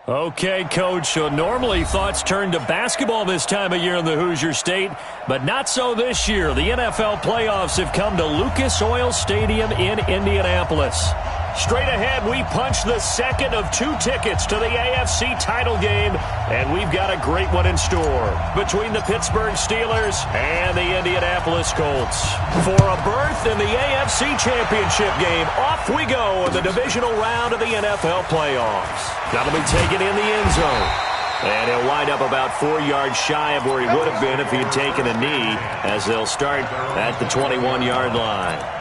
Okay, Coach, so normally thoughts turn to basketball this time of year in the Hoosier State, but not so this year. The NFL playoffs have come to Lucas Oil Stadium in Indianapolis. Straight ahead, we punch the second of 2 tickets to the AFC title game, and we've got a great one in store between the Pittsburgh Steelers and the Indianapolis Colts. For a berth in the AFC Championship game, off we go in the divisional round of the NFL playoffs. That'll be taken in the end zone. And he'll wind up about 4 yards shy of where he would have been if he had taken a knee, as they'll start at the 21-yard line.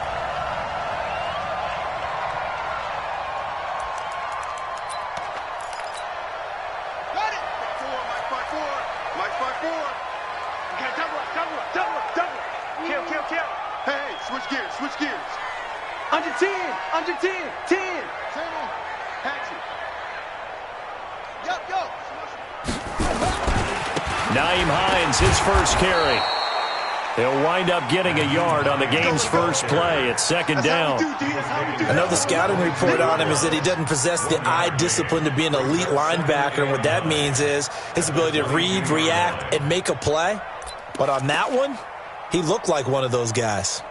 Switch gears. Under 10. 10. Patch it. Go. Naeem Hines, his first carry. He'll wind up getting a yard on the game's first play. It's second down. I know the scouting report on him is that he doesn't possess the eye discipline to be an elite linebacker. And what that means is his ability to read, react, and make a play. But on that one, he looked like one of those guys.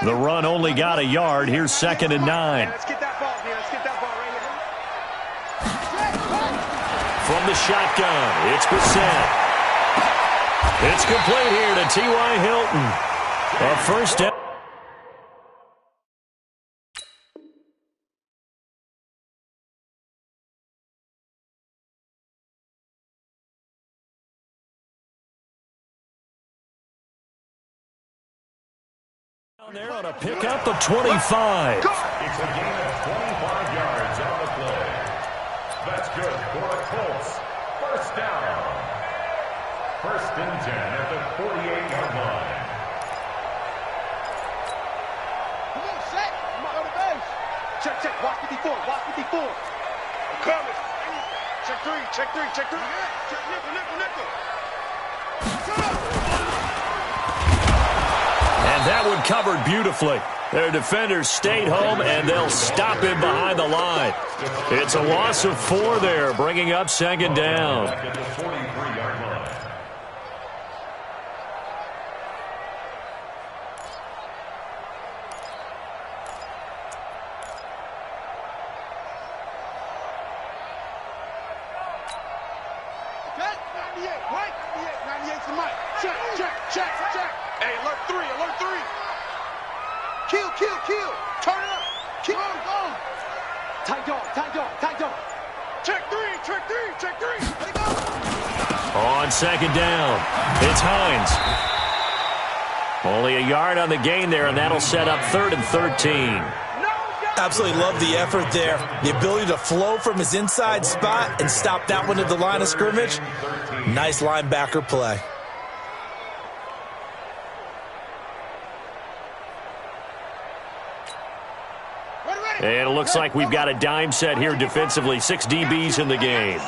The run only got a yard. Here's second and 9. Let's get that ball here. Let's get that ball right here. From the shotgun, it's Brissett. It's complete here to T.Y. Hilton. A first down. There on a pickup of 25. It's a gain of 25 yards on the play. That's good for the Colts. First down. First and 10 at the 48-yard line. Come on, set. Come on the base. Check. Watch 54. I'm coming. Check 3. Check nickel. And that one covered beautifully. Their defenders stayed home, and they'll stop him behind the line. It's a loss of 4 there, bringing up second down. At the 43-yard line. Okay, 98, right? 98 to Mike. Check. Hey, alert 3. Kill. Turn it up. Keep on going. Tight dog. Check 3. Let it go. On second down, it's Hines. Only a yard on the gain there, and that'll set up 3rd and 13. Absolutely love the effort there. The ability to flow from his inside spot and stop that one at the line of scrimmage. Nice linebacker play. And it looks like we've got a dime set here defensively. 6 DBs in the game.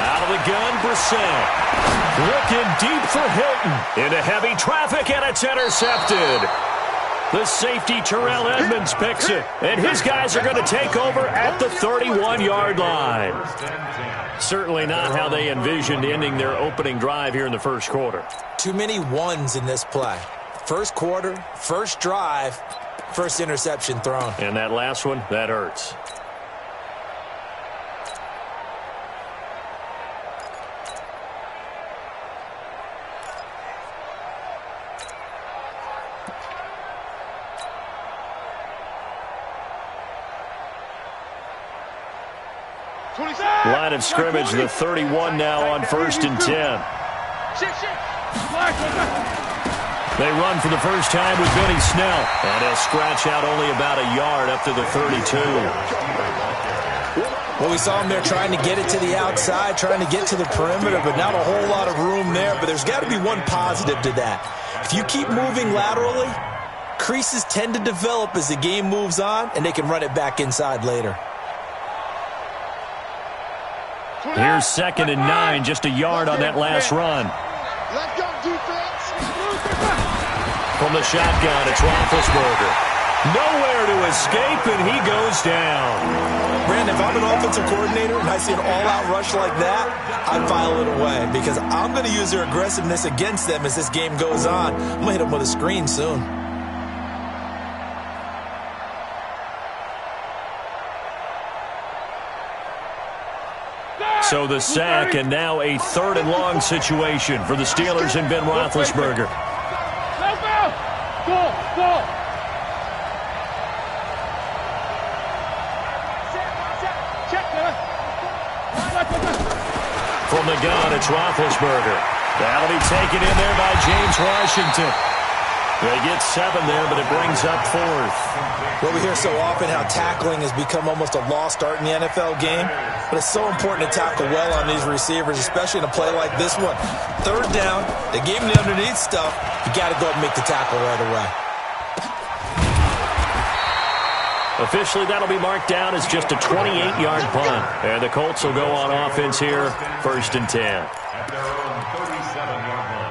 Out of the gun, Brissett. Looking deep for Hilton. Into heavy traffic, and it's intercepted. The safety, Terrell Edmonds, picks it. And his guys are going to take over at the 31-yard line. Certainly not how they envisioned ending their opening drive here in the first quarter. Too many ones in this play. First quarter, first drive, first interception thrown. And that last one, that hurts. Line of scrimmage, the 31 now on 1st and 10. They run for the first time with Benny Snell. And he'll scratch out only about a yard up to the 32. Well, we saw him there trying to get it to the outside, trying to get to the perimeter, but not a whole lot of room there. But there's got to be one positive to that. If you keep moving laterally, creases tend to develop as the game moves on, and they can run it back inside later. Here's 2nd and 9, just a yard on that last run. Let's go, defense. From the shotgun, it's Roethlisberger. Nowhere to escape, and he goes down. Brandon, if I'm an offensive coordinator and I see an all-out rush like that, I file it away because I'm going to use their aggressiveness against them as this game goes on. I'm going to hit them with a screen soon. So the sack, and now a 3rd and long situation for the Steelers and Ben Roethlisberger. From the gun, it's Roethlisberger. That'll be taken in there by James Washington. They get 7 there, but it brings up 4th. Well, we hear so often how tackling has become almost a lost art in the NFL game, but it's so important to tackle well on these receivers, especially in a play like this one. 3rd down, they gave him the underneath stuff. You got to go up and make the tackle right away. Officially, that'll be marked down as just a 28-yard punt. And the Colts will go on offense here, 1st and 10. At their own 37-yard line.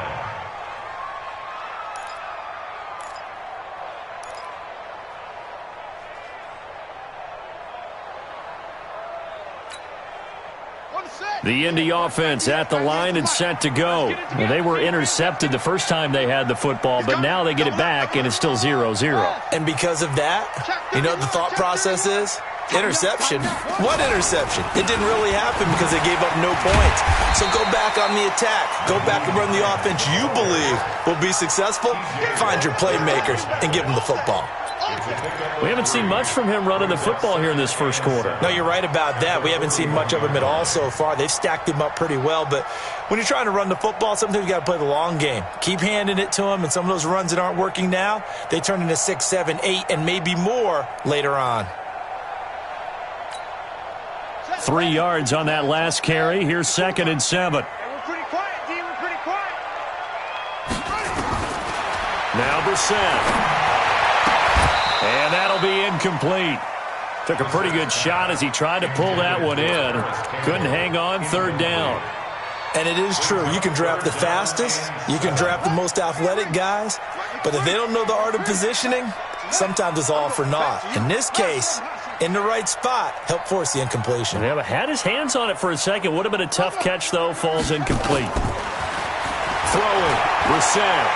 The Indy offense at the line and set to go. Well, they were intercepted the first time they had the football, but now they get it back, and it's still 0-0. And because of that, you know what the thought process is? Interception? What interception? It didn't really happen because they gave up no points. So go back on the attack. Go back and run the offense you believe will be successful. Find your playmakers and give them the football. We haven't seen much from him running the football here in this first quarter. No, you're right about that. We haven't seen much of him at all so far. They've stacked him up pretty well, but when you're trying to run the football, sometimes you got to play the long game. Keep handing it to him, and some of those runs that aren't working now, they turn into 6, 7, 8, and maybe more later on. 3 yards on that last carry. Here's 2nd and 7. We're pretty quiet, D. We're pretty quiet. Now Brissett. And that'll be incomplete. Took a pretty good shot as he tried to pull that one in. Couldn't hang on, 3rd down. And it is true. You can draft the fastest. You can draft the most athletic guys. But if they don't know the art of positioning, sometimes it's all for naught. In this case, in the right spot, help force the incompletion. Yeah, but had his hands on it for a second. Would have been a tough catch, though. Falls incomplete. Throwing. Brissett.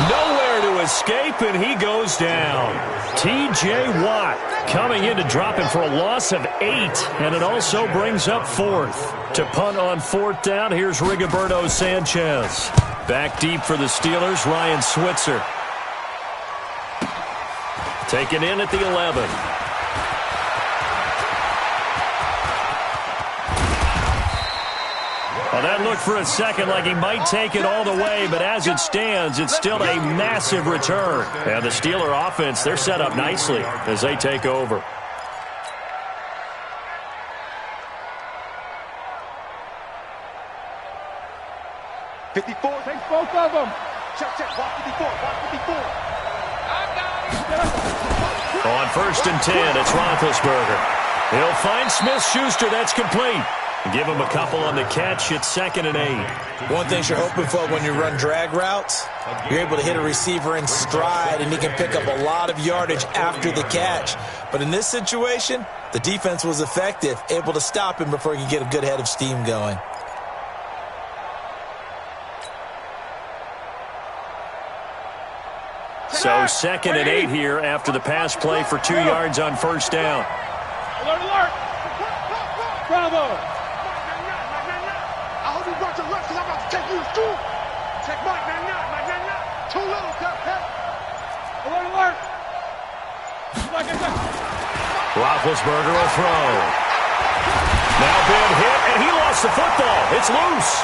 Nowhere to escape, and he goes down. T.J. Watt coming in to drop him for a loss of 8, and it also brings up 4th. To punt on 4th down, here's Rigoberto Sanchez. Back deep for the Steelers, Ryan Switzer. Taken in at the 11. Well, that looked for a second like he might take it all the way, but as it stands, it's still a massive return. And the Steeler offense, they're set up nicely as they take over. Take both of them. Check, walk 54, walk 54. On 1st and 10, it's Roethlisberger. He'll find Smith-Schuster. That's complete. Give him a couple on the catch. It's 2nd and 8. One thing you're hoping for when you run drag routes, you're able to hit a receiver in stride, and he can pick up a lot of yardage after the catch. But in this situation, the defense was effective, able to stop him before he could get a good head of steam going. So 2nd and 8 here after the pass play for 2 yards on 1st down. Alert, alert. Bravo. I hope you brought your left because I'm about to take you to school. Take Mike, man. Too little, Cap. Alert, alert. Roethlisberger will throw. Now Ben hit, and he lost the football. It's loose.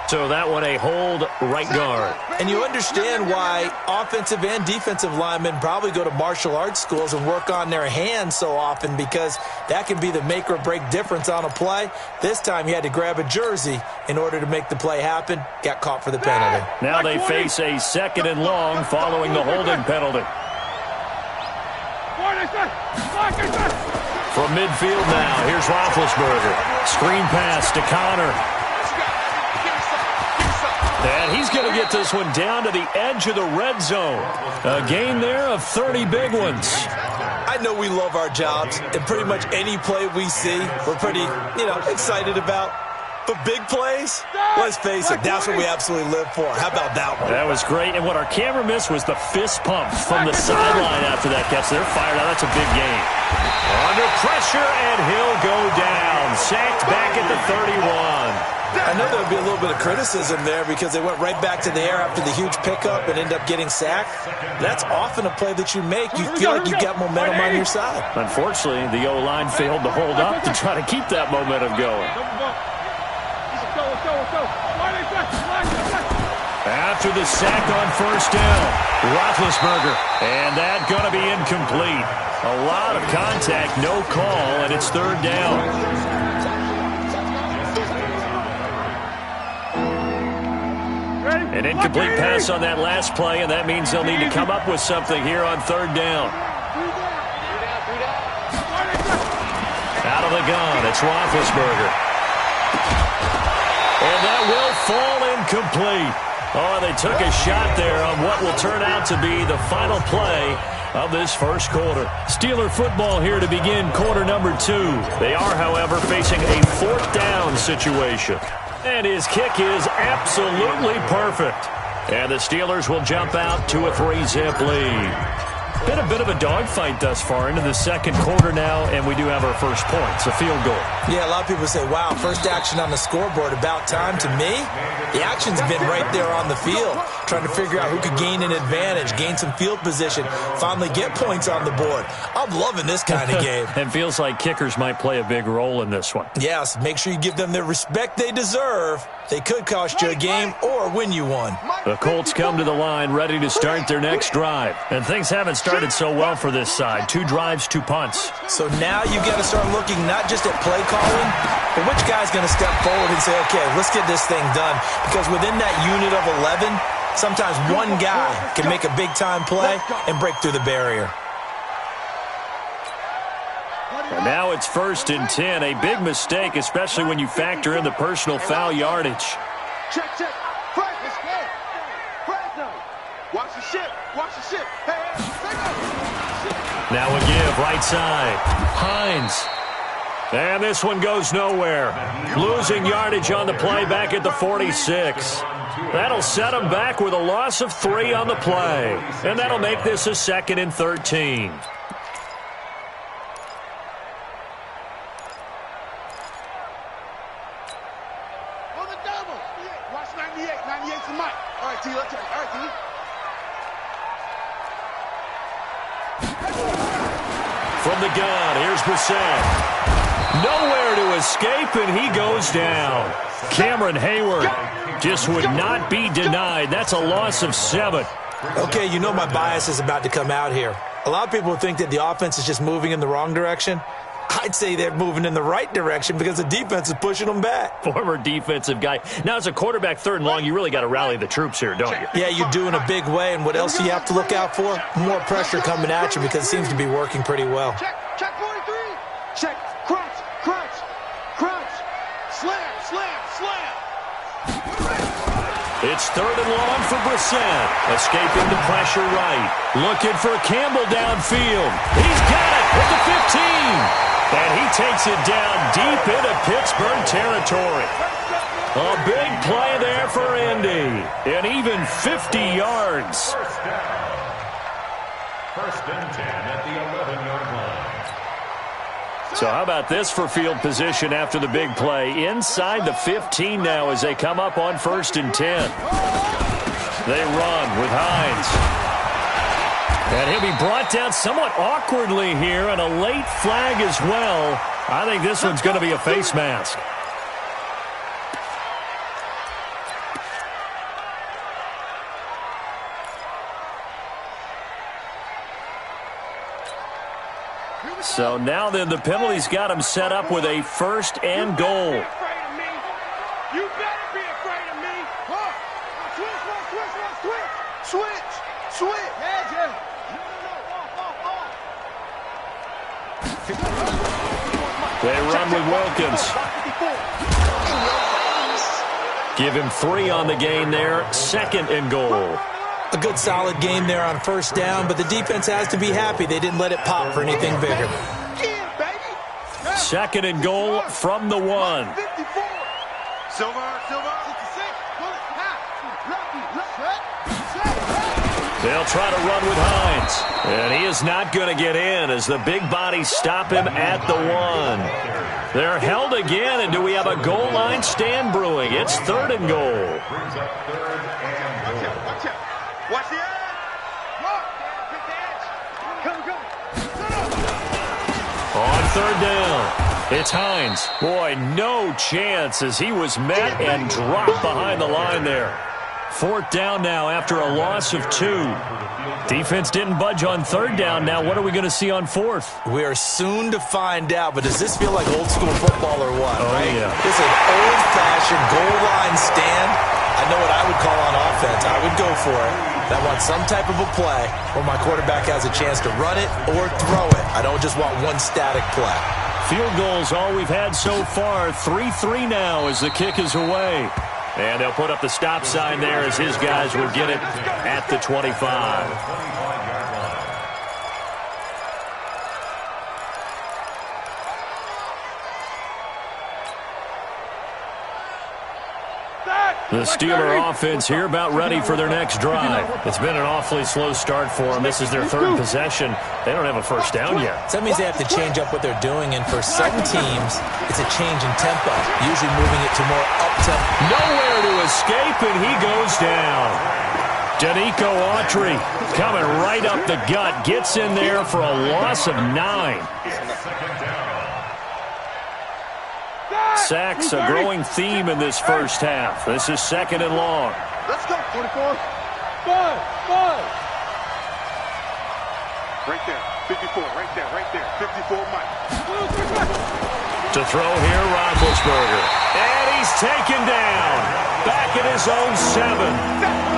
So that one a hold right guard. And you understand why offensive and defensive linemen probably go to martial arts schools and work on their hands so often, because that can be the make or break difference on a play. This time he had to grab a jersey in order to make the play happen. Got caught for the penalty. Now they face a 2nd and long following the holding penalty. From midfield now, here's Roethlisberger. Screen pass to Connor. And he's going to get this one down to the edge of the red zone. A gain there of 30 big ones. I know we love our jobs, and pretty much any play we see, we're pretty, excited about. But big plays, let's face it, that's what we absolutely live for. How about that one? That was great, and what our camera missed was the fist pump from the sideline after that catch. They're fired out. That's a big game. Under pressure, and he'll go down. Sacked back at the 31. I know there'll be a little bit of criticism there because they went right back to the air after the huge pickup and end up getting sacked. That's often a play that you make. You feel like you got momentum on your side. Unfortunately, the O-line failed to hold up to try to keep that momentum going. After the sack on first down, Roethlisberger, and that going to be incomplete. A lot of contact, no call, and it's 3rd down. An incomplete pass on that last play, and that means they'll need to come up with something here on 3rd down. Out of the gun, it's Roethlisberger. And that will fall incomplete. Oh, they took a shot there on what will turn out to be the final play of this first quarter. Steeler football here to begin quarter number 2. They are, however, facing a 4th down situation. And his kick is absolutely perfect. And the Steelers will jump out to a 3-zip lead. Been a bit of a dogfight thus far into the second quarter now, and we do have our first points, a field goal. Yeah, a lot of people say, wow, first action on the scoreboard, about time. To me, the action's been right there on the field, trying to figure out who could gain an advantage, gain some field position, finally get points on the board. I'm loving this kind of game. And feels like kickers might play a big role in this one. Yes, make sure you give them the respect they deserve. They could cost you a game or win you one. The Colts come to the line ready to start their next drive. And things haven't started so well for this side. 2 drives, 2 punts. So now you've got to start looking not just at play calling, but which guy's going to step forward and say, okay, let's get this thing done. Because within that unit of 11, sometimes one guy can make a big-time play and break through the barrier. And now it's 1st and 10. A big mistake, especially when you factor in the personal foul yardage. Check. Let's go. Watch the ship. Hey. Now a give, right side. Hines. And this one goes nowhere. Losing yardage on the play back at the 46. That'll set him back with a loss of 3 on the play. And that'll make this a 2nd and 13. From the gun, here's Brissett. Nowhere to escape, and he goes down. Cameron Hayward just would not be denied. That's a loss of 7. Okay, you know my bias is about to come out here. A lot of people think that the offense is just moving in the wrong direction. I'd say they're moving in the right direction because the defense is pushing them back. Former defensive guy. Now, as a quarterback 3rd and long, you really got to rally the troops here, don't you? Yeah, you do in a big way. And what else do you have to look out for? More pressure coming at you because it seems to be working pretty well. Check 43. Check. Crunch. Slam. It's 3rd and long for Brissett. Escaping the pressure right. Looking for Campbell downfield. He's got it at the 15. And he takes it down deep into Pittsburgh territory. A big play there for Indy. And even 50 yards. First and 10 at the 11-yard line. So how about this for field position after the big play? Inside the 15 now as they come up on 1st and 10. They run with Hines. And he'll be brought down somewhat awkwardly here, and a late flag as well. I think this one's going to be a face mask. So now then, the penalty's got him set up with a first and goal. You better be afraid of me. Switch. They run with Wilkins. Give him 3 on the gain there. Second and goal. A good solid game there on first down, but the defense has to be happy they didn't let it pop for anything bigger. Second and goal from the 1. Silver. They'll try to run with Hines. And he is not going to get in as the big bodies stop him at the 1. They're held again, and do we have a goal line stand brewing? It's third and goal. Watch the edge. On third down, it's Hines. Boy, no chance as he was met and dropped behind the line there. Fourth down now after a loss of 2. Defense didn't budge on third down. Now what are we going to see on fourth? We are soon to find out, but does this feel like old school football or what? Oh, right? yeah. This is an old-fashioned goal line stand. I know what I would call on offense. I would go for it. I want some type of a play where my quarterback has a chance to run it or throw it. I don't just want one static play. Field goals all we've had so far. 3-3 now as the kick is away. And they'll put up the stop sign there as his guys would get it at the 25. The Steeler offense here about ready for their next drive. It's been an awfully slow start for them. This is their third possession. They don't have a first down yet. So that means they have to change up what they're doing, and for some teams, it's a change in tempo, usually moving it to more up-tempo. Nowhere to escape, and he goes down. Danico Autry coming right up the gut, gets in there for a loss of 9. Sacks a growing theme in this first half. This is second and long. Let's go, 44. 5. Right there, 54, right there, 54, Mike. To throw here, Roethlisberger. And he's taken down. Back at his own 7.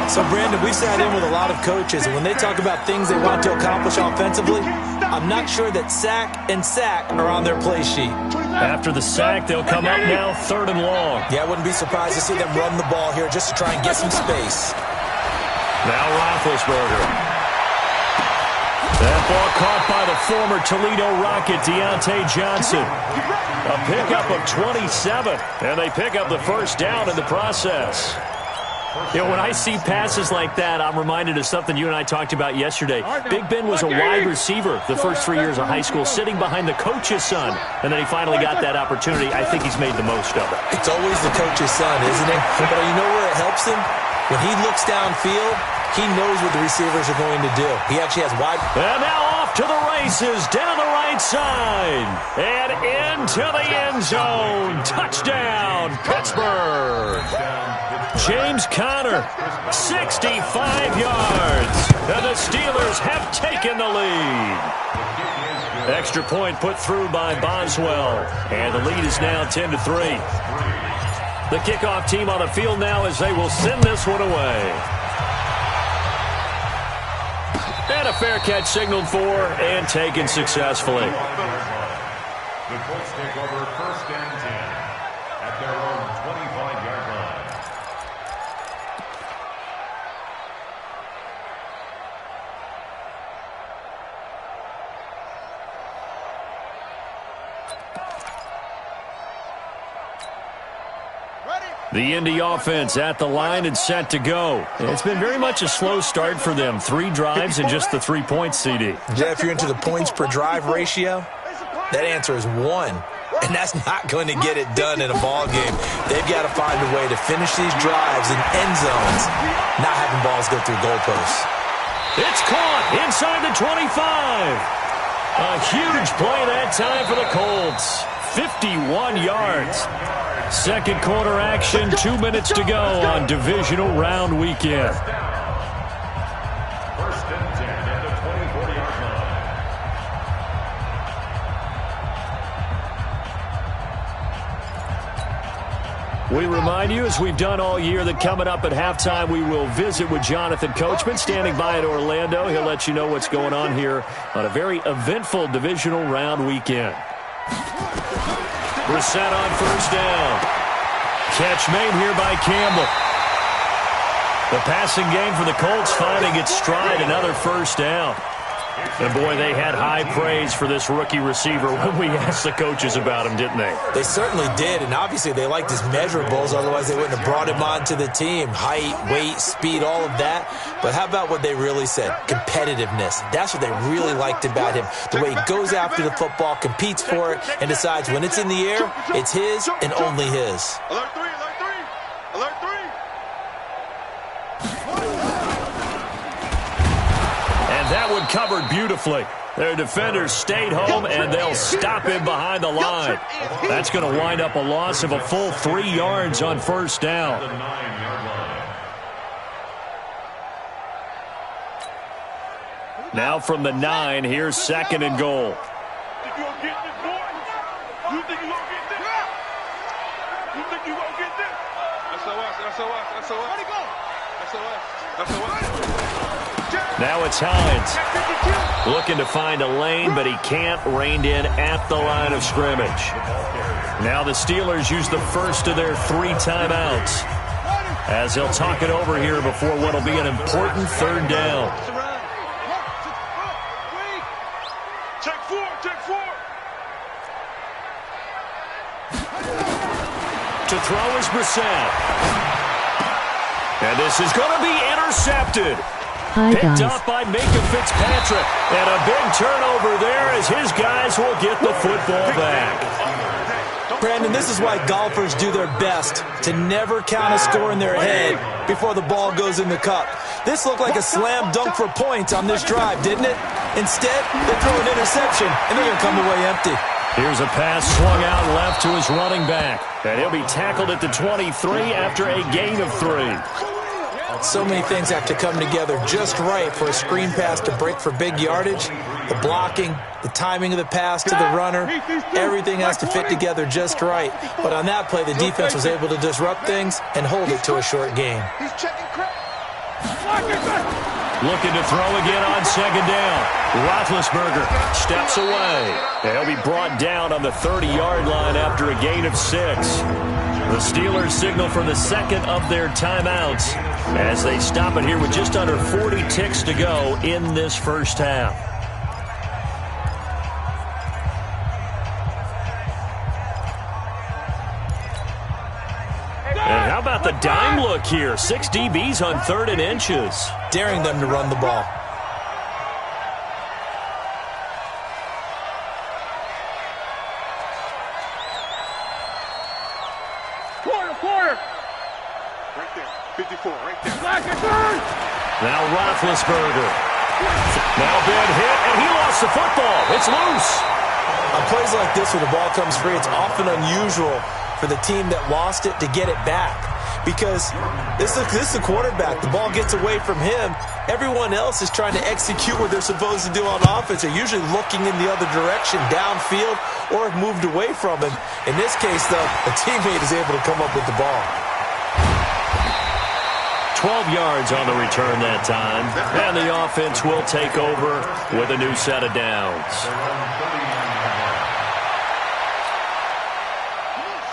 So, Brandon, we've sat in with a lot of coaches, and when they talk about things they want to accomplish offensively, I'm not sure that sack and sack are on their play sheet. After the sack, they'll come up now third and long. Yeah, I wouldn't be surprised to see them run the ball here just to try and get some space. Now Roethlisberger. That ball caught by the former Toledo Rocket, Deontay Johnson. A pickup of 27, and they pick up the first down in the process. You know, when I see passes like that, I'm reminded of something you and I talked about yesterday. Big Ben was a wide receiver the first 3 years of high school, sitting behind the coach's son, and then he finally got that opportunity. I think he's made the most of it. It's always the coach's son, isn't it? But you know where it helps him? When he looks downfield, he knows what the receivers are going to do. He actually has wide... And now off to the races, down the right side, and into the end zone. Touchdown, Pittsburgh. James Conner, 65 yards. And the Steelers have taken the lead. Extra point put through by Boswell. And the lead is now 10-3. The kickoff team on the field now as they will send this one away. And a fair catch signaled for and taken successfully. The Colts take over first and 10 at their own 25-yard line. The Indy offense at the line and set to go. It's been very much a slow start for them. 3 drives and just the 3 points, CD. Jeff, if you're into the points per drive ratio, that answer is 1. And that's not going to get it done in a ball game. They've got to find a way to finish these drives in end zones, not having balls go through goalposts. It's caught inside the 25. A huge play that time for the Colts. 51 yards. Second quarter action, 2 minutes to go on Divisional Round Weekend. First and 10 at the 24-yard line. We remind you, as we've done all year, that coming up at halftime, we will visit with Jonathan Coachman, standing by in Orlando. He'll let you know what's going on here on a very eventful divisional round weekend. Brissett on first down. Catch made here by Campbell. The passing game for the Colts finding its stride, another first down. And, boy, they had high praise for this rookie receiver when we asked the coaches about him, didn't they? They certainly did, and obviously they liked his measurables. Otherwise, they wouldn't have brought him onto the team. Height, weight, speed, all of that. But how about what they really said? Competitiveness. That's what they really liked about him. The way he goes after the football, competes for it, and decides when it's in the air, it's his and only his. Alert 3, alert 3, alert 3. That one covered beautifully. Their defenders stayed home, and they'll stop him behind the line. That's going to wind up a loss of a full 3 yards on first down. Now from the 9, here's 2nd and goal. Think you gonna get this, boy? You think you gonna get this? You think you gonna get this? SOS, SOS, SOS. Where'd he go? SOS, SOS. Now it's Hines. Looking to find a lane, but he can't. Reined in at the line of scrimmage. Now the Steelers use the first of their 3 timeouts, as they'll talk it over here before what will be an important 3rd down. Check 4, check 4. To throw is Brissett. And this is going to be intercepted. Picked up by Minka Fitzpatrick. And a big turnover there as his guys will get the football back. Brandon, this is why golfers do their best to never count a score in their head before the ball goes in the cup. This looked like a slam dunk for points on this drive, didn't it? Instead, they throw an interception, and they're going to come away empty. Here's a pass swung out left to his running back. And he'll be tackled at the 23 after a gain of 3. So many things have to come together just right for a screen pass to break for big yardage. The blocking, the timing of the pass to the runner, everything has to fit together just right. But on that play, the defense was able to disrupt things and hold it to a short game. He's checking crap. Looking to throw again on 2nd down. Roethlisberger steps away. He'll be brought down on the 30-yard line after a gain of 6. The Steelers signal for the 2nd of their timeouts as they stop it here with just under 40 ticks to go in this first half. And how about the dime look here? 6 DBs on 3rd and inches. Daring them to run the ball. Quarter. Right there. 54, right there. Now Roethlisberger. Now bad hit, and he lost the football. It's loose. On plays like this where the ball comes free, it's often unusual for the team that lost it to get it back. Because this is the quarterback. The ball gets away from him. Everyone else is trying to execute what they're supposed to do on offense. They're usually looking in the other direction, downfield, or have moved away from him. In this case, though, a teammate is able to come up with the ball. 12 yards on the return that time. And the offense will take over with a new set of downs.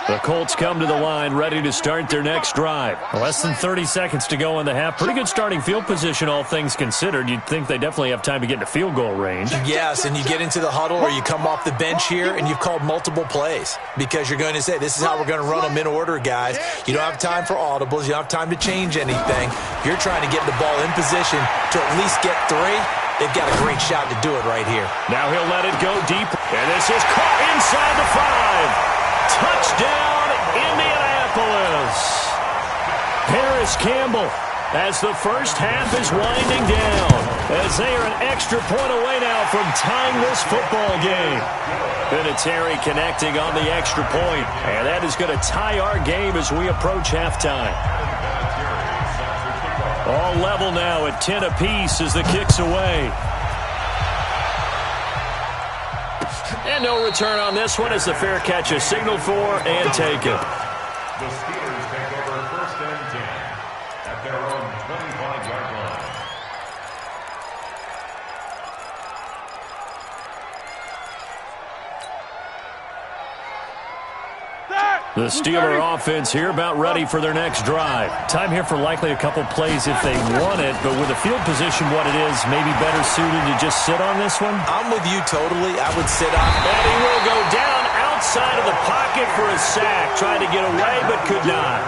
The Colts come to the line ready to start their next drive. Less than 30 seconds to go in the half. Pretty good starting field position, all things considered. You'd think they definitely have time to get into field goal range. Yes, and you get into the huddle or you come off the bench here and you've called multiple plays because you're going to say, this is how we're going to run them in order, guys. You don't have time for audibles. You don't have time to change anything. You're trying to get the ball in position to at least get 3. They've got a great shot to do it right here. Now he'll let it go deep. And this is caught inside the 5. Touchdown, Indianapolis. Paris Campbell as the first half is winding down, as they are an extra point away now from tying this football game. Vinatieri connecting on the extra point, and that is going to tie our game as we approach halftime. All level now at 10 apiece as the kick's away. And no return on this one as the fair catch is signaled for and taken. The Steelers The Steeler offense here about ready for their next drive. Time here for likely a couple plays if they want it, but with the field position what it is, maybe better suited to just sit on this one? I'm with you totally. I would sit on. And he will go down outside of the pocket for a sack. Tried to get away, but could not.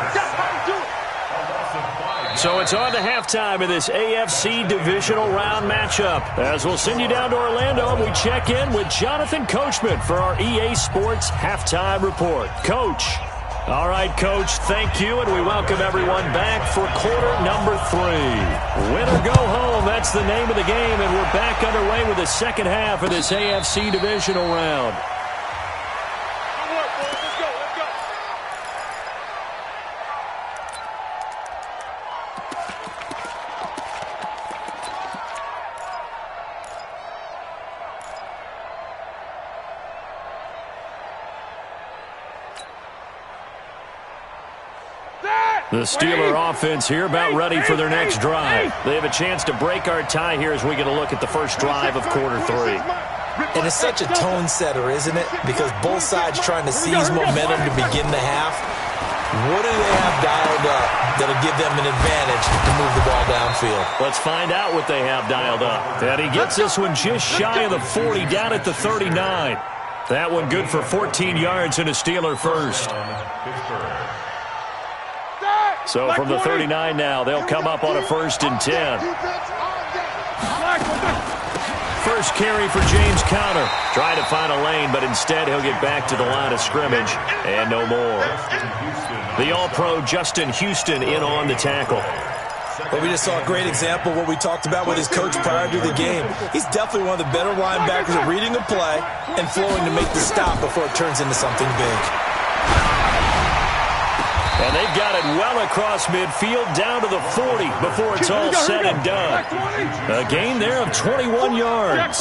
So it's on to halftime in this AFC Divisional Round matchup. As we'll send you down to Orlando, and we check in with Jonathan Coachman for our EA Sports Halftime Report. Coach. All right, Coach, thank you, and we welcome everyone back for quarter number 3. Win or go home, that's the name of the game, and we're back underway with the second half of this AFC Divisional Round. The Steeler offense here about ready for their next drive. They have a chance to break our tie here as we get a look at the first drive of quarter 3. And it's such a tone setter, isn't it? Because both sides trying to seize momentum to begin the half. What do they have dialed up that'll give them an advantage to move the ball downfield? Let's find out what they have dialed up. And he gets this one just shy of the 40, down at the 39. That one good for 14 yards and a Steeler first. So from the 39 now, they'll come up on a 1st and 10. First carry for James Conner. Trying to find a lane, but instead he'll get back to the line of scrimmage and no more. The All-Pro Justin Houston in on the tackle. Well, we just saw a great example of what we talked about with his coach prior to the game. He's definitely one of the better linebackers at reading a play and flowing to make the stop before it turns into something big. And they've got it well across midfield down to the 40 before it's all said and done. A gain there of 21 yards.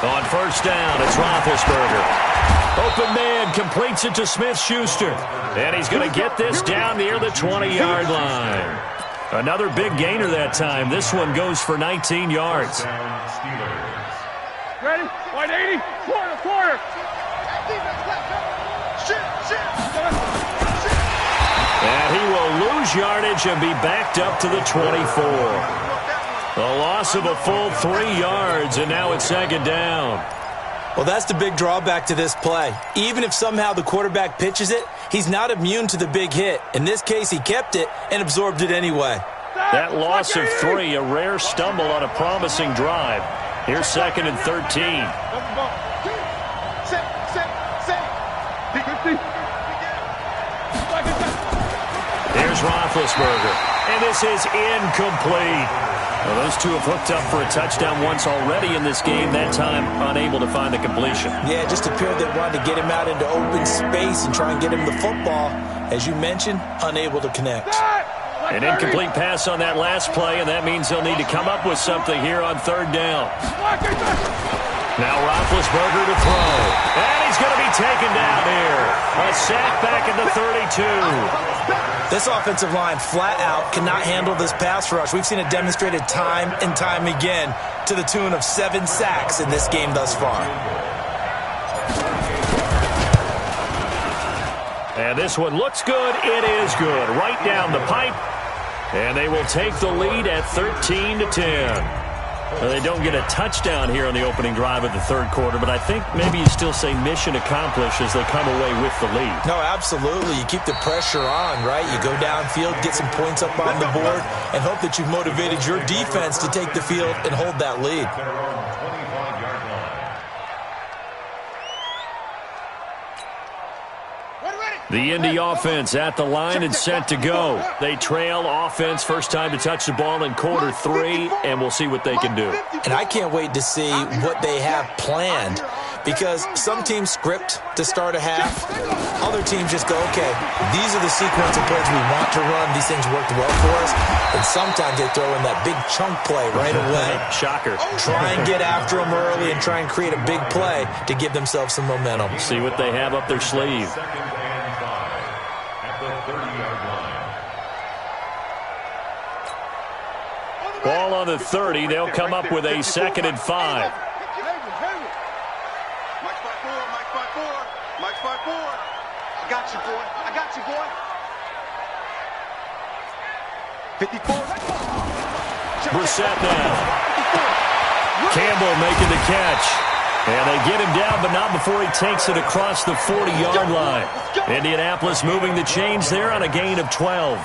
On first down, it's Roethlisberger. Open man completes it to Smith-Schuster. And he's going to get this down near the 20-yard line. Another big gainer that time. This one goes for 19 yards. Ready? 180. Quarter. And he will lose yardage and be backed up to the 24. A loss of a full 3 yards, and now it's 2nd down. Well, that's the big drawback to this play. Even if somehow the quarterback pitches it, he's not immune to the big hit. In this case, he kept it and absorbed it anyway. That loss of 3, a rare stumble on a promising drive. Here's 2nd and 13. Here's Roethlisberger, and this is incomplete. Well, those two have hooked up for a touchdown once already in this game, that time unable to find the completion. Yeah, it just appeared they wanted to get him out into open space and try and get him the football. As you mentioned, unable to connect. An incomplete pass on that last play, and that means they'll need to come up with something here on 3rd down. Now Roethlisberger to throw. And he's going to be taken down here. A sack back at the 32. This offensive line flat out cannot handle this pass rush. We've seen it demonstrated time and time again to the tune of 7 sacks in this game thus far. And this one looks good. It is good. Right down the pipe. And they will take the lead at 13-10. Well, they don't get a touchdown here on the opening drive of the 3rd quarter, but I think maybe you still say mission accomplished as they come away with the lead. No, absolutely. You keep the pressure on, right? You go downfield, get some points up on the board, and hope that you've motivated your defense to take the field and hold that lead. The Indy offense at the line and set to go. They trail offense first time to touch the ball in quarter 3, and we'll see what they can do. And I can't wait to see what they have planned, because some teams script to start a half. Other teams just go, okay, these are the sequence of plays we want to run. These things worked well for us. And sometimes they throw in that big chunk play right away. Shocker. Try and get after them early and try and create a big play to give themselves some momentum. See what they have up their sleeve. Ball on the 30. They'll come up with a 2nd and 5. Brissett now. Campbell making the catch. And they get him down, but not before he takes it across the 40-yard line. Indianapolis moving the chains there on a gain of 12.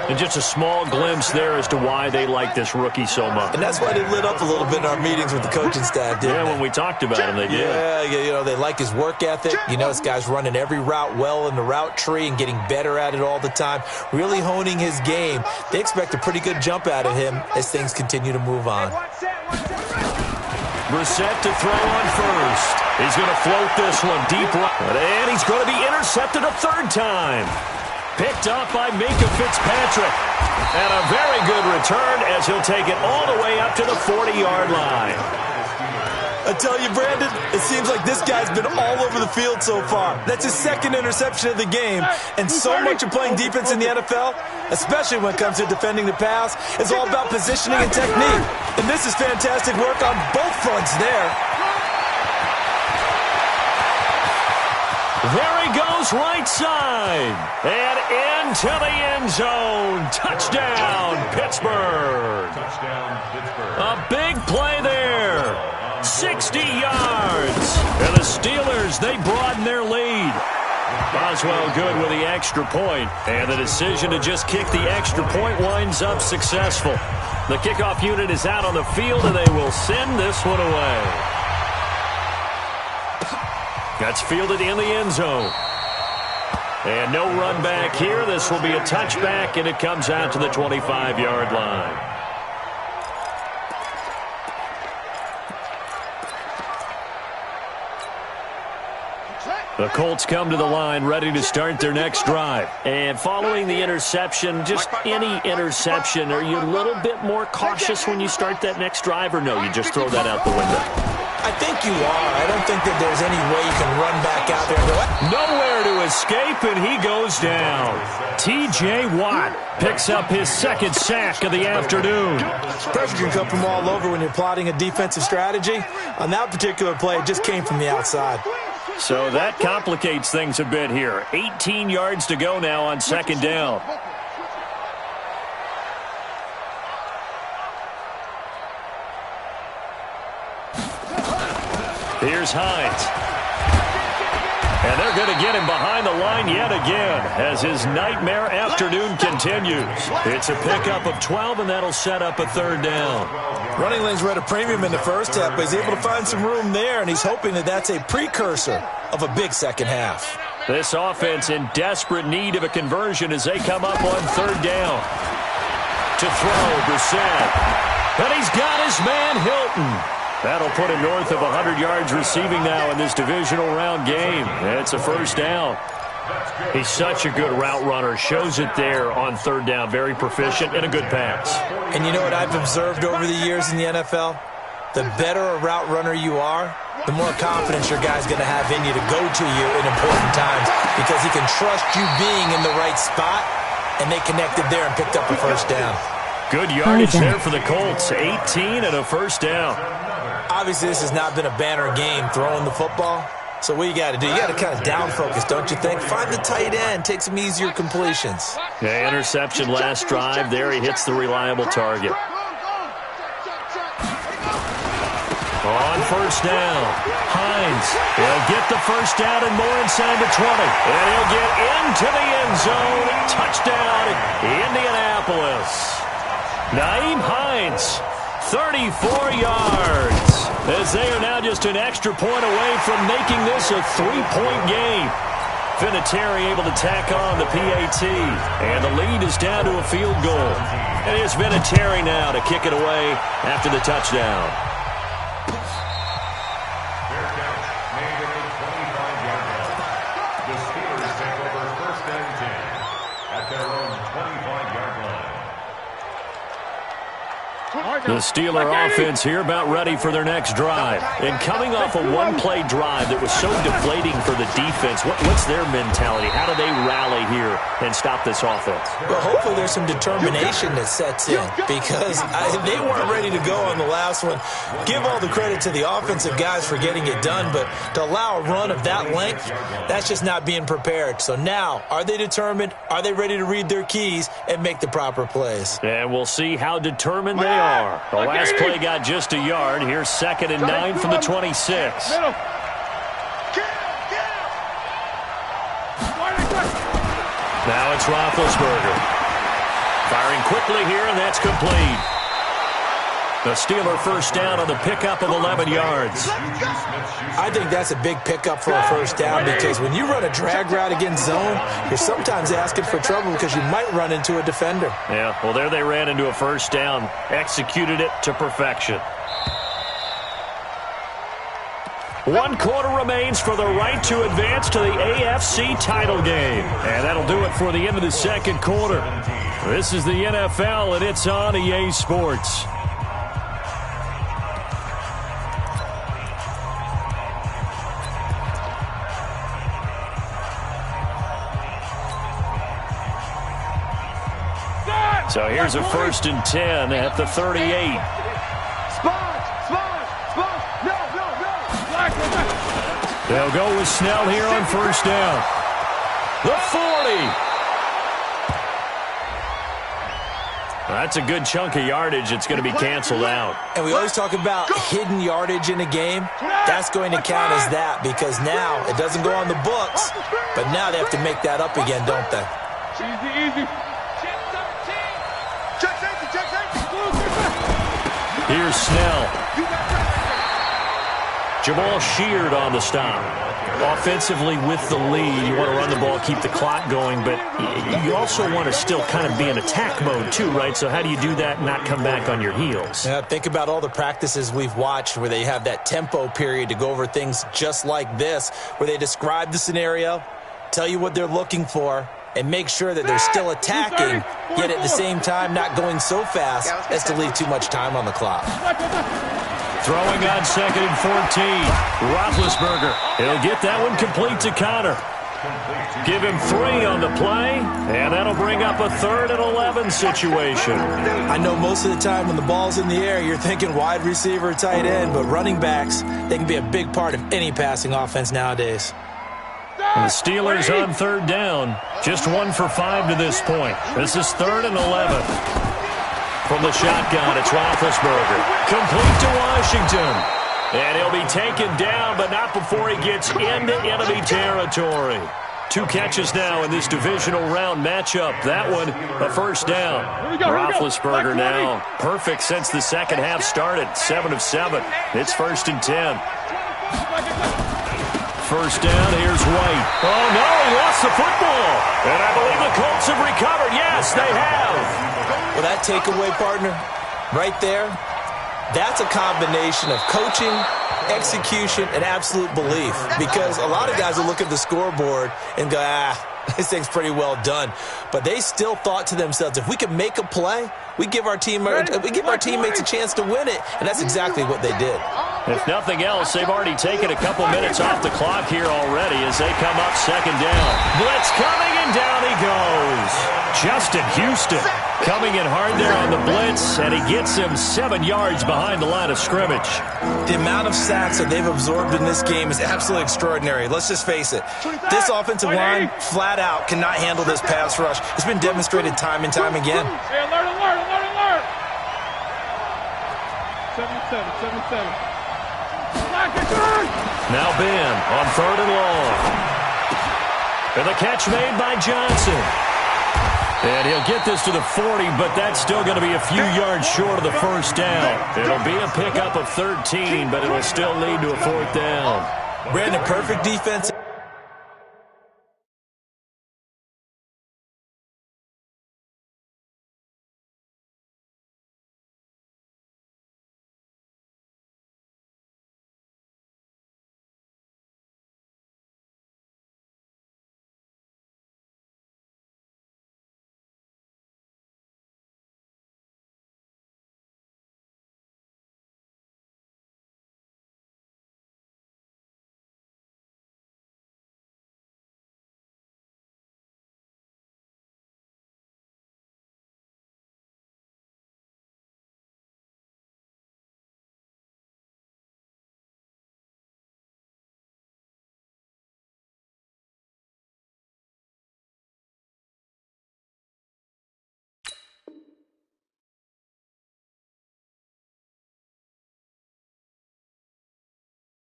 And just a small glimpse there as to why they like this rookie so much. And that's why they lit up a little bit in our meetings with the coaching staff, didn't they? When we talked about him, they did. Yeah, you know, they like his work ethic. You know, this guy's running every route well in the route tree and getting better at it all the time, really honing his game. They expect a pretty good jump out of him as things continue to move on. Brissett to throw on first. He's going to float this one deep right. And he's going to be intercepted a third time. Picked up by Minka Fitzpatrick. And a very good return as he'll take it all the way up to the 40-yard line. I tell you, Brandon, it seems like this guy's been all over the field so far. That's his second interception of the game. And so much of playing defense in the NFL, especially when it comes to defending the pass, is all about positioning and technique. And this is fantastic work on both fronts there. There he goes right side. And into the end zone. Touchdown, Pittsburgh. Touchdown, Pittsburgh. A big play there. 60 yards. And the Steelers, they broaden their lead. Boswell good with the extra point. And the decision to just kick the extra point winds up successful. The kickoff unit is out on the field, and they will send this one away. That's fielded in the end zone. And no run back here. This will be a touchback, and it comes out to the 25-yard line. The Colts come to the line ready to start their next drive. And following the interception, just any interception, are you a little bit more cautious when you start that next drive, or no, you just throw that out the window? I think you are. I don't think that there's any way you can run back out there and go, nowhere to escape, and he goes down. T.J. Watt picks up his second sack of the afternoon. Pressure can come from all over when you're plotting a defensive strategy. On that particular play, it just came from the outside. So that complicates things a bit here. 18 yards to go now on second down. Here's Hines. And they're going to get him behind the line yet again as his nightmare afternoon continues. It's a pickup of 12, and that'll set up a third down. Running lanes were at a premium in the first half, but he's able to find some room there, and he's hoping that that's a precursor of a big second half. This offense in desperate need of a conversion as they come up on third down. To throw, Brissett. And he's got his man, Hilton. That'll put him north of 100 yards receiving now in this divisional round game. It's a first down. He's such a good route runner. Shows it there on third down. Very proficient and a good pass. And you know what I've observed over the years in the NFL? The better a route runner you are, the more confidence your guy's going to have in you to go to you in important times because he can trust you being in the right spot, and they connected there and picked up a first down. Good yardage there for the Colts. 18 and a first down. Obviously, this has not been a banner game throwing the football. So what you got to do, you got to kind of down focus, don't you think? Find the tight end, take some easier completions. Yeah, interception last drive. There he hits the reliable target. On first down, Hines. He'll get the first down and more inside the 20. And he'll get into the end zone. Touchdown, Indianapolis. Nyheim Hines, 34 yards. As they are now just an extra point away from making this a three-point game. Vinatieri able to tack on the PAT. And the lead is down to a field goal. And here's Vinatieri now to kick it away after the touchdown. Fair catch made at the 25-yard line. The Steelers take over first and 10 at their own 25-yard line. The Steeler offense here about ready for their next drive. And coming off a one-play drive that was so deflating for the defense, what's their mentality? How do they rally here and stop this offense? Well, hopefully there's some determination that sets in because they weren't ready to go on the last one. Give all the credit to the offensive guys for getting it done, but to allow a run of that length, that's just not being prepared. So now, are they determined? Are they ready to read their keys and make the proper plays? And we'll see how determined they are. The last play got just a yard. Here's 2nd and 9 from the 26. Now it's Roethlisberger. Firing quickly here, and that's complete. The Steeler first down on the pickup of 11 yards. I think that's a big pickup for a first down because when you run a drag route against zone, you're sometimes asking for trouble because you might run into a defender. Yeah, well, there they ran into a first down. Executed it to perfection. 1 quarter remains for the right to advance to the AFC title game. And that'll do it for the end of the second quarter. This is the NFL, and it's on EA Sports. So here's a 1st and 10 at the 38. They'll go with Snell here on first down. The 40. That's a good chunk of yardage. It's going to be canceled out. And we always talk about hidden yardage in a game. That's going to count as that because now it doesn't go on the books, but now they have to make that up again, don't they? Easy. Here's Snell. Jamal Sheard on the stop. Offensively with the lead, you want to run the ball, keep the clock going, but you also want to still kind of be in attack mode too, right? So how do you do that and not come back on your heels? Yeah, think about all the practices we've watched where they have that tempo period to go over things just like this, where they describe the scenario, tell you what they're looking for, and make sure that they're still attacking, yet at the same time not going so fast as to leave too much time on the clock. Throwing on 2nd and 14. Roethlisberger. He'll get that one complete to Connor. Give him 3 on the play, and that'll bring up a 3rd and 11 situation. I know most of the time when the ball's in the air, you're thinking wide receiver, tight end, but running backs, they can be a big part of any passing offense nowadays. And the Steelers on 3rd down. Just 1 for 5 to this point. This is 3rd and 11. From the shotgun, it's Roethlisberger. Complete to Washington. And he'll be taken down, but not before he gets into enemy territory. 2 catches now in this divisional round matchup. That one, a first down. Roethlisberger now perfect since the second half started. 7 of 7. It's 1st and 10. First down, here's White. Oh, no, he lost the football. And I believe the Colts have recovered. Yes, they have. Well, that takeaway, partner, right there, that's a combination of coaching, execution, and absolute belief. Because a lot of guys will look at the scoreboard and go, this thing's pretty well done. But they still thought to themselves, if we can make a play, we give our teammates a chance to win it. And that's exactly what they did. If nothing else, they've already taken a couple minutes off the clock here already as they come up 2nd down. Blitz coming, and down he goes. Justin Houston coming in hard there on the blitz, and he gets him 7 yards behind the line of scrimmage. The amount of sacks that they've absorbed in this game is absolutely extraordinary. Let's just face it. This offensive line, flat out, cannot handle this pass rush. It's been demonstrated time and time again. Hey, alert. 7-7. Now Ben on 3rd and long. And the catch made by Johnson. And he'll get this to the 40, but that's still going to be a few yards short of the first down. It'll be a pickup of 13, but it'll still lead to a 4th down. Brandon, perfect defense.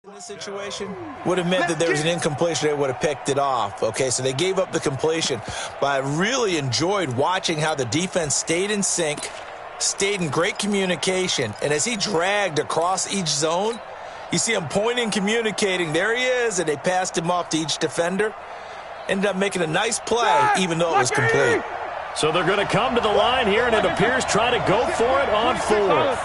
in this situation would have meant that there was an incompletion. They would have picked it off. Okay, so they gave up the completion. But I really enjoyed watching how the defense stayed in sync, stayed in great communication, and as he dragged across each zone, you see him pointing, communicating. There he is, and they passed him off to each defender. Ended up making a nice play, even though it was complete. So they're going to come to the line here, and it appears try to go for it on fourth.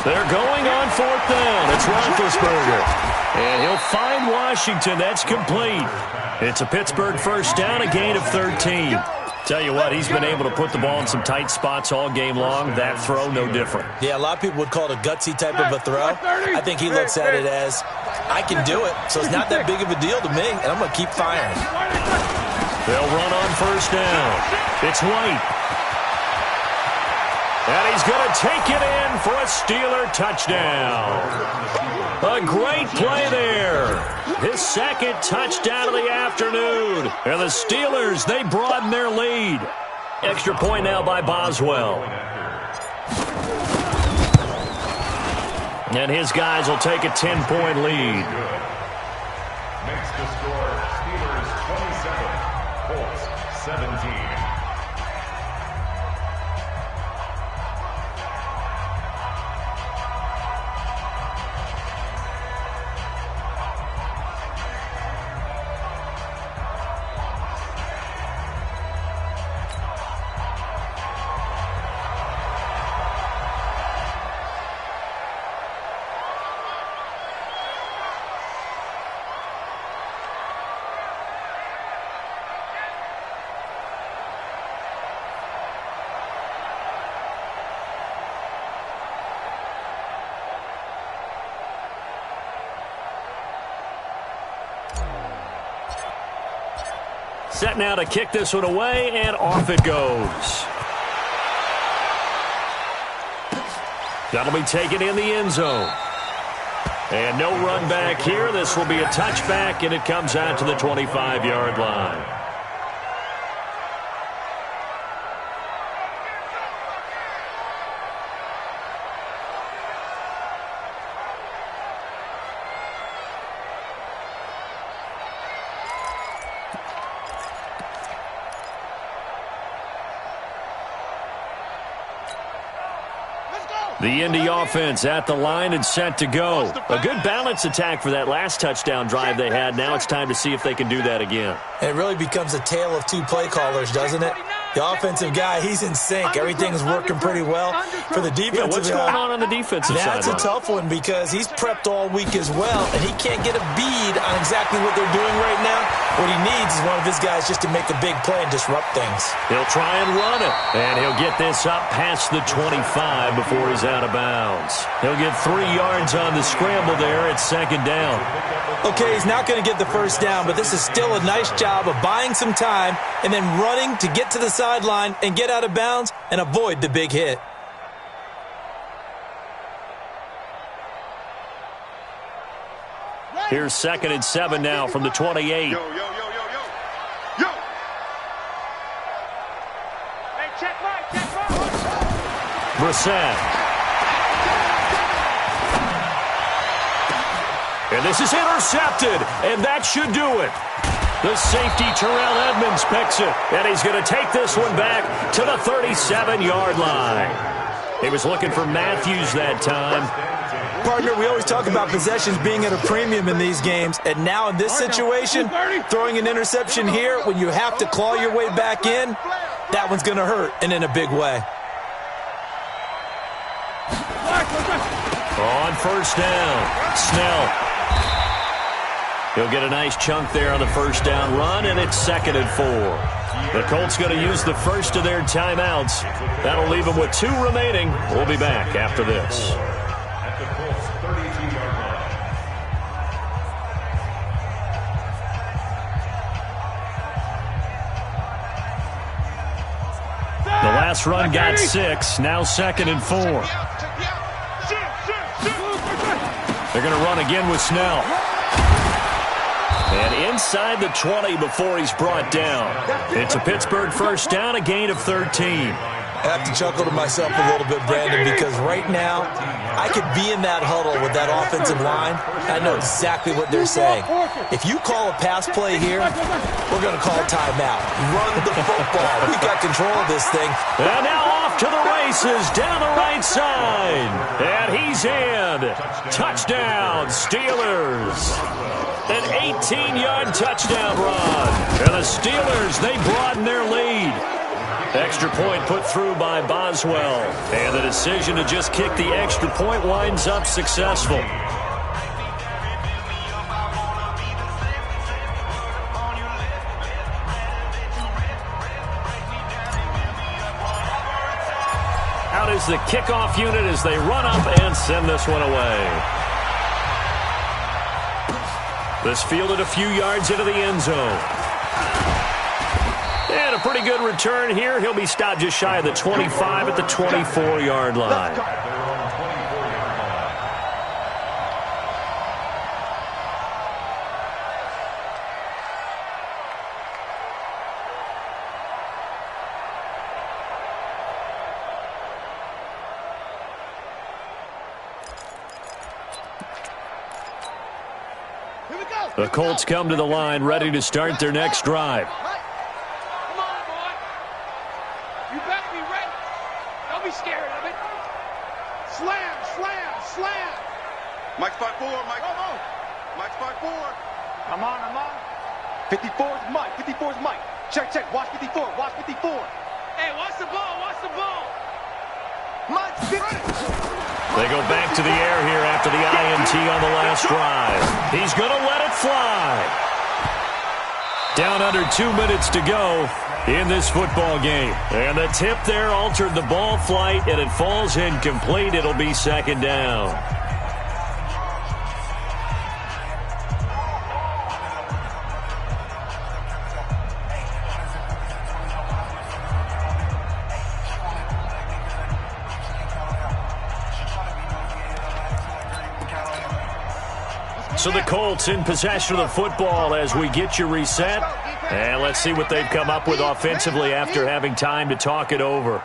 They're going on fourth down. It's Roethlisberger. And he'll find Washington. That's complete. It's a Pittsburgh first down, a gain of 13. Tell you what, he's been able to put the ball in some tight spots all game long. That throw, no different. Yeah, a lot of people would call it a gutsy type of a throw. I think he looks at it as, I can do it, so it's not that big of a deal to me, and I'm going to keep firing. They'll run on first down. It's White. And he's going to take it in for a Steeler touchdown. A great play there. His second touchdown of the afternoon. And the Steelers, they broaden their lead. Extra point now by Boswell. And his guys will take a 10-point lead. Makes the score Steelers 27, Colts 17. Set now to kick this one away, and off it goes. That'll be taken in the end zone. And no run back here. This will be a touchback, and it comes out to the 25-yard line. The Indy offense at the line and set to go. A good balanced attack for that last touchdown drive they had. Now it's time to see if they can do that again. And it really becomes a tale of two play callers, doesn't it? The offensive guy, he's in sync. Everything's working pretty well. For the defensive what's going on the defensive side? That's a tough one because he's prepped all week as well, and he can't get a bead on exactly what they're doing right now. What he needs is one of his guys just to make a big play and disrupt things. He'll try and run it, and he'll get this up past the 25 before he's out of bounds. He'll get 3 yards on the scramble there at second down. Okay, he's not going to get the first down, but this is still a nice job of buying some time and then running to get to the sideline and get out of bounds and avoid the big hit. Here's 2nd and 7 now from the 28. Yo. Hey, check right. Brissett. And this is intercepted, and that should do it. The safety, Terrell Edmonds, picks it, and he's going to take this one back to the 37-yard line. He was looking for Matthews that time. Partner, we always talk about possessions being at a premium in these games, and now in this situation, throwing an interception here when you have to claw your way back in, that one's going to hurt, and in a big way. On first down, Snell. He'll get a nice chunk there on the first down run, and it's 2nd and 4. The Colts going to use the first of their timeouts. That'll leave them with 2 remaining. We'll be back after this. At the Colts 32-yard line. The last run got 6. Now 2nd and 4. They're going to run again with Snell. And inside the 20 before he's brought down. It's a Pittsburgh first down, a gain of 13. I have to chuckle to myself a little bit, Brandon, because right now I could be in that huddle with that offensive line. I know exactly what they're saying. If you call a pass play here, we're going to call timeout. Run the football. We've got control of this thing. And now off to the races down the right side. And he's in. Touchdown, Steelers. An 18-yard touchdown run. And the Steelers, they broaden their lead. Extra point put through by Boswell. And the decision to just kick the extra point winds up successful. Out is the kickoff unit as they run up and send this one away. This fielded a few yards into the end zone. And a pretty good return here. He'll be stopped just shy of the 25 at the 24-yard line. The Colts come to the line ready to start their next drive. Come on, boy. You better be ready. Don't be scared of it. Slam, slam, slam. Mike spot 4, Mike. Come on. Mike spot 4. I'm on. 54 is Mike. 54 is Mike. Check. Watch 54. Watch 54. Hey, watch the ball. Watch the ball. Mike 50. They go back to the air here after the INT on the last drive. He's going to let it fly. Down under 2 minutes to go in this football game. And the tip there altered the ball flight, and it falls incomplete. It'll be second down. So the Colts in possession of the football as we get you reset. And let's see what they've come up with offensively after having time to talk it over.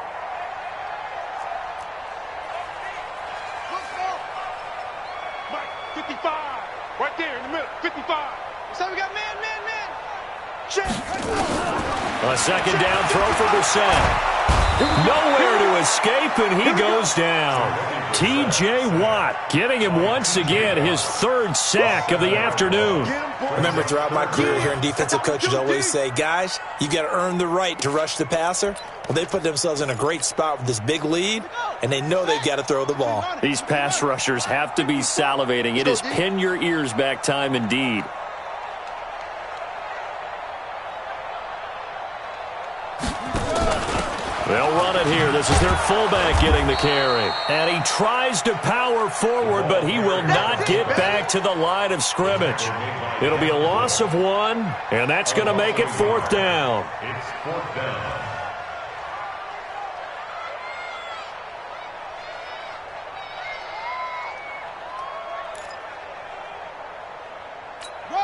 Mike, 55. Right there in the middle. 55. So we got man. Check. A second down throw for Brissett. Nowhere to escape, and he goes down. T.J. Watt getting him once again his third sack of the afternoon. Remember, throughout my career here in defensive coaches always say, guys, you got to earn the right to rush the passer. Well, they put themselves in a great spot with this big lead, and they know they've got to throw the ball. These pass rushers have to be salivating. It is pin your ears back time indeed. They'll run it here. This is their fullback getting the carry. And he tries to power forward, but he will not get back to the line of scrimmage. It'll be a loss of 1, and that's going to make it fourth down. It's fourth down.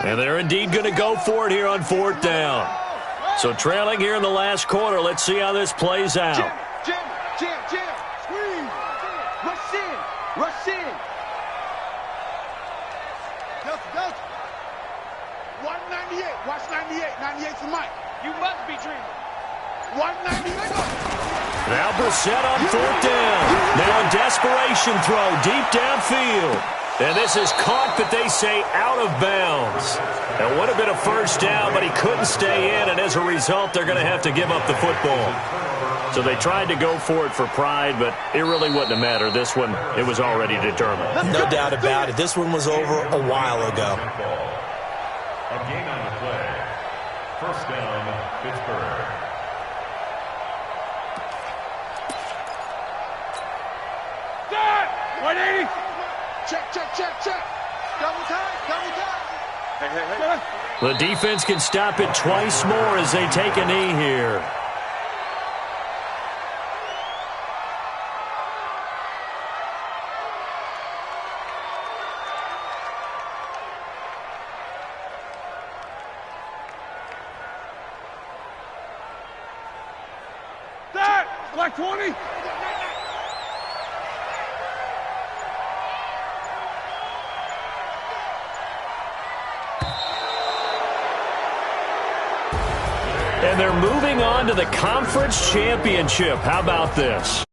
And they're indeed going to go for it here on fourth down. So trailing here in the last quarter, let's see how this plays out. Jam. Squeeze. Rush in. Delta. 198. Watch 98. 98 for Mike. You must be dreaming. 198. Now Brissett on fourth down. Now a desperation throw deep downfield. And this is caught, but they say out of bounds. It would have been a first down, but he couldn't stay in, and as a result, they're going to have to give up the football. So they tried to go for it for pride, but it really wouldn't have mattered. This one, it was already determined. No doubt about it. This one was over a while ago. A game on the play. First down, Pittsburgh. Done. 180. Check. Double time. Hey. The defense can stop it twice more as they take a knee here. Black 20. And they're moving on to the conference championship. How about this?